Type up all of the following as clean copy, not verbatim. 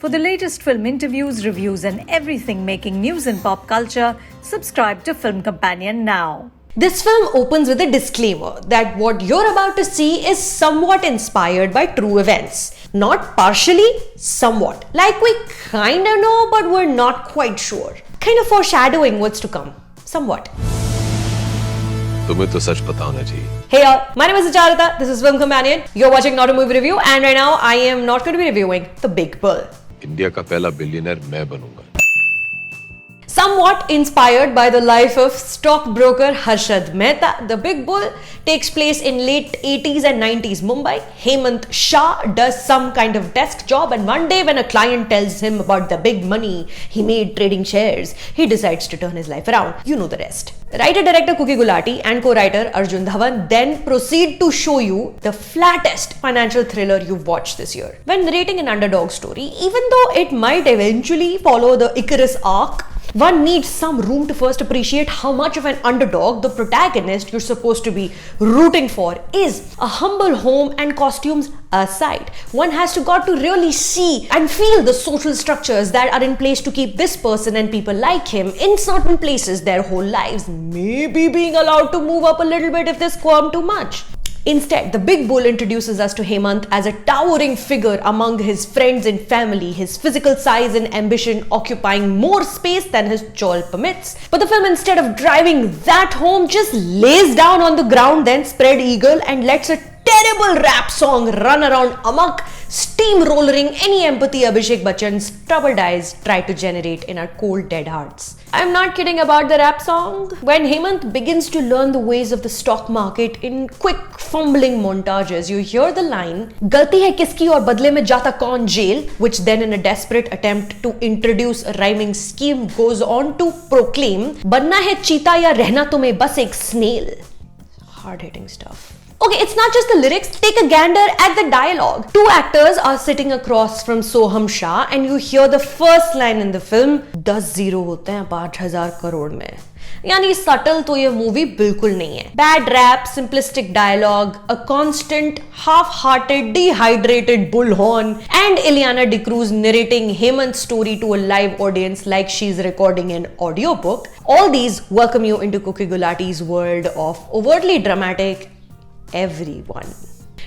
For the latest film interviews, reviews, and everything making news in pop culture, subscribe to Film Companion now. This film opens with a disclaimer that what you're about to see is somewhat inspired by true events. Not partially, somewhat. Like we kinda know, but we're not quite sure. Kind of foreshadowing what's to come. Somewhat. तुम्हें तो सच पता होना चाहिए. Hey y'all, my name is Acharita, this is Film Companion. You're watching Not a Movie Review, and right now I am not going to be reviewing The Big Bull. India का पहला billionaire मैं बनूंगा. Somewhat inspired by the life of stockbroker Harshad Mehta, The Big Bull takes place in late 80s and 90s Mumbai. Hemant Shah does some kind of desk job, and one day when a client tells him about the big money he made trading shares, he decides to turn his life around. You know the rest. Writer-director Cookie Gulati and co-writer Arjun Dhawan then proceed to show you the flattest financial thriller you've watched this year. When narrating an underdog story, even though it might eventually follow the Icarus arc, one needs some room to first appreciate how much of an underdog the protagonist you're supposed to be rooting for is. A humble home and costumes aside, one has got to really see and feel the social structures that are in place to keep this person and people like him in certain places their whole lives, maybe being allowed to move up a little bit if they squirm too much. Instead, The Big Bull introduces us to Hemant as a towering figure among his friends and family, his physical size and ambition occupying more space than his chawl permits. But the film, instead of driving that home, just lays down on the ground, then spread eagle and lets a terrible rap song run around amok, steamrollering any empathy Abhishek Bachchan's troubled eyes try to generate in our cold dead hearts. I'm not kidding about the rap song. When Hemant begins to learn the ways of the stock market in quick fumbling montages, you hear the line, "Galti hai kiski aur badle mein jata kaun jail," which then in a desperate attempt to introduce a rhyming scheme goes on to proclaim, "Banna hai cheetah ya rehna tumhe bas ek snail." Hard-hitting stuff. Okay, it's not just the lyrics, take a gander at the dialogue. Two actors are sitting across from Soham Shah and you hear the first line in the film, 10 zero होते हैं 5,000 करोड़ में. यानी subtle तो ये movie बिल्कुल नहीं है. Bad rap, simplistic dialogue, a constant half-hearted, dehydrated bullhorn, and Ileana D'Cruz narrating Hemant's story to a live audience like she's recording an audiobook. All these welcome you into Cookie Gulati's world of overtly dramatic everyone.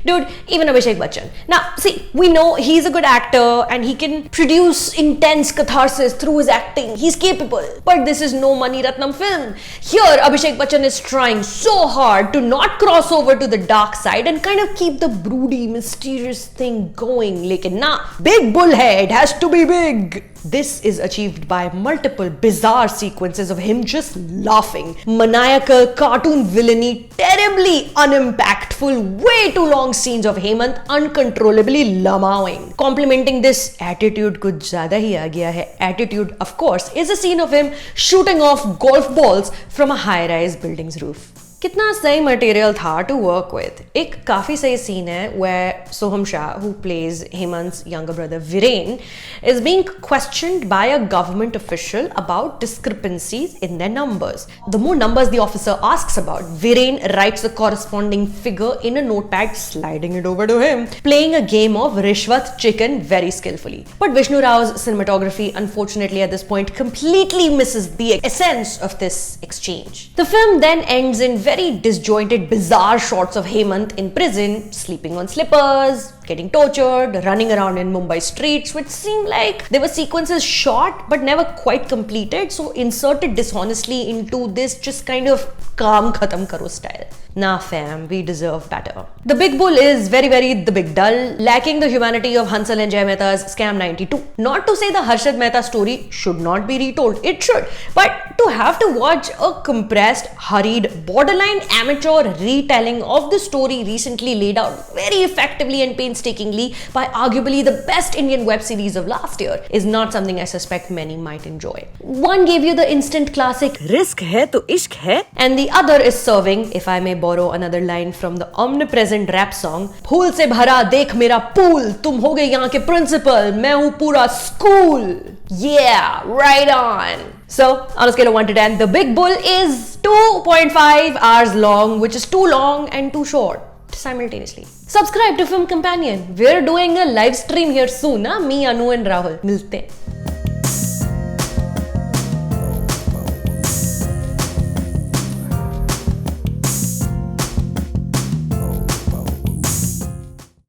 Dude, even Abhishek Bachchan. Now, see, we know he's a good actor and he can produce intense catharsis through his acting. He's capable. But this is no Mani Ratnam film. Here, Abhishek Bachchan is trying so hard to not cross over to the dark side and kind of keep the broody, mysterious thing going. Lekin na, Big Bull hai, it has to be big. This is achieved by multiple bizarre sequences of him just laughing. Maniacal cartoon villainy, terribly unimpactful, way too long scenes of Hemant uncontrollably lamawing. Complementing this attitude कुछ ज़्यादा ही आ गया है. Attitude, of course, is a scene of him shooting off golf balls from a high-rise building's roof. कितना सही material था to work with. एक काफी सही सीन है where Soham Shah, who plays Hemant's younger brother Viren, is being questioned by a government official about discrepancies in their numbers. The more numbers the officer asks about, Viren writes the corresponding figure in a notepad, sliding it over to him, playing a game of Rishwat Chicken very skillfully. But Vishnu Rao's cinematography, unfortunately at this point, completely misses the essence of this exchange. The film then ends in very disjointed, bizarre shots of Hemant in prison, sleeping on slippers, getting tortured, running around in Mumbai streets, which seem like they were sequences shot but never quite completed, so inserted dishonestly into this just kind of kaam khatam karo style. Nah fam, we deserve better. The Big Bull is very the big dull, lacking the humanity of Hansal and Jay Mehta's Scam 92. Not to say the Harshad Mehta story should not be retold, it should, but to have to watch a compressed, hurried, borderline amateur retelling of the story recently laid out very effectively and painstakingly by arguably the best Indian web series of last year is not something I suspect many might enjoy. One gave you the instant classic "risk hai to ishq hai," and the other is serving, if I may borrow another line from the omnipresent rap song, "Phool se bhara dekh mera pool, tum ho gaye yahan ke principal, main hu pura school." Yeah, right on. So, on a scale of 1 to 10, The Big Bull is 2.5 hours long, which is too long and too short simultaneously. Subscribe to Film Companion. We're doing a live stream here soon. Me, Anu and Rahul. मिलते हैं.